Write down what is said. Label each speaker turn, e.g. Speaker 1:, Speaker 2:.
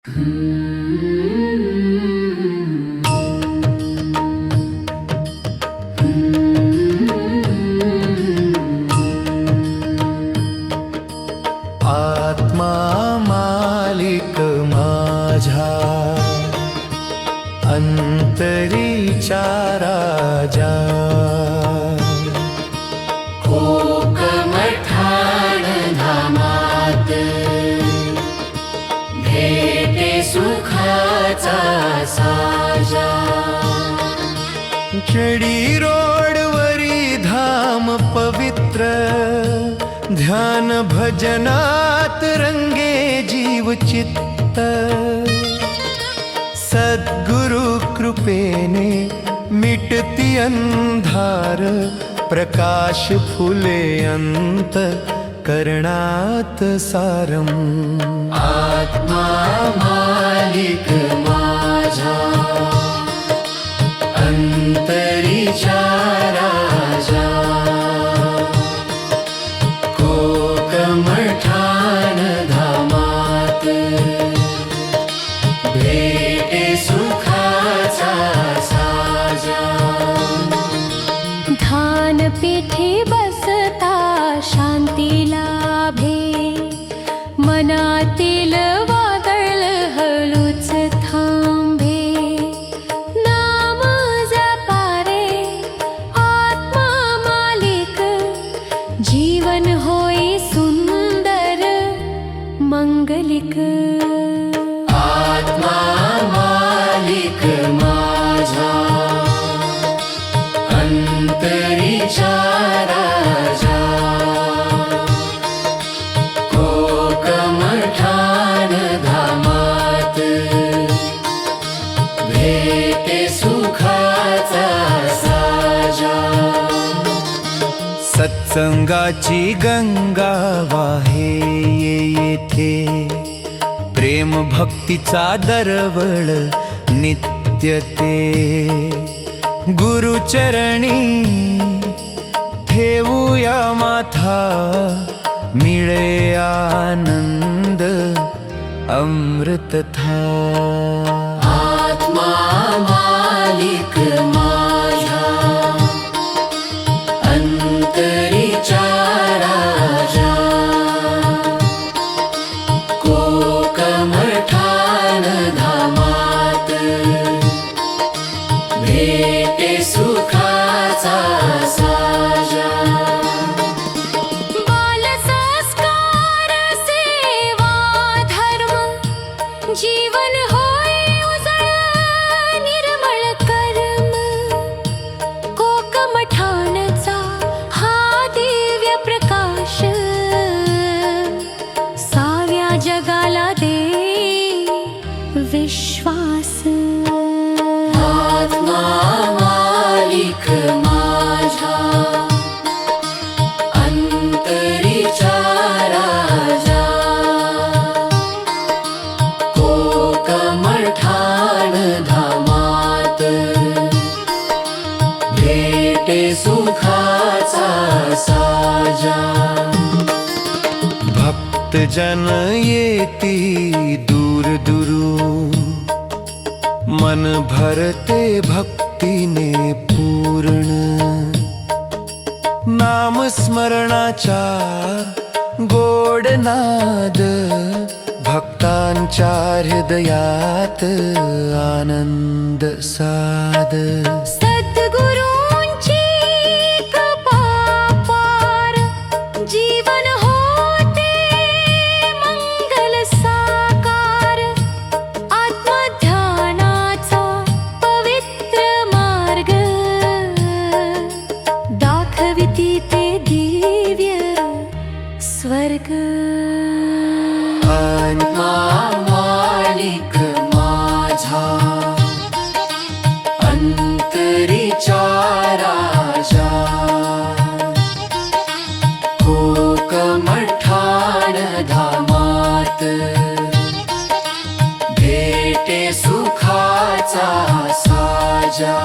Speaker 1: आत्मा मालिक माझा अंतरीचा राजा,
Speaker 2: कोकमठाण धामात भेटे सुखाचा साजा।
Speaker 1: चढी रोडवरी धाम पवित्र, ध्यान भजनात रंगे जीव चित्त। सद्गुरु कृपेने मिटती अंधार, प्रकाश फुले अंत करणात सारम।
Speaker 2: आत्मा मालिक माझा अंतरीचा राजा, कोकमठाण धामात भेटे सुखाचा साजा।
Speaker 3: ध्यान पीठी बसता शांती लाभे, मनातील वादळ हळूच थांबे। नाम जपारे आत्मा मालिक, जीवन होई सुंदर मंगलिक।
Speaker 2: आत्मा मालिक माझा अंतरीचा राजा, कोकमठाण धामात भेटे सुखाचा साजा।
Speaker 1: सत्संगाची गंगा वाहे येथे, प्रेम भक्तीचा दरवळ नित्य ते। गुरुचरणी ठेवूया माथा, मिळे आनंद अमृत था।
Speaker 2: आत्मा मालिक माझा अंतरीचा राजा, कोकमठाण धामात भेटे सुखाचा साजा।
Speaker 3: बालसंस्कार सेवा धर्म, जीवन होय उजळ निर्मळ कर्म। कोकमठाणचा हा दिव्य प्रकाश, साऱ्या जगाला दे विश्वास।
Speaker 2: आत्मा मालिक माझा अंतरीचा राजा, कोकमठाण धामात भेटे सुखाचा साजा।
Speaker 1: भक्तजन येती दूर दुरून, मन भरते भक्तीने पूर्ण। नाम स्मरणाचा गोड नाद, भक्तांच्या हृदयात आनंद साद।
Speaker 3: सद्गुरूंची कृपा पार, जीवन होते मंगल साकार। आत्मध्यानाचा पवित्र मार्ग, दाखविती ते दिव्य स्वर्ग।
Speaker 2: आत्मा मालिक माझा अंतरीचा राजा, कोकमठाण धामात भेटे सुखाचा साजा।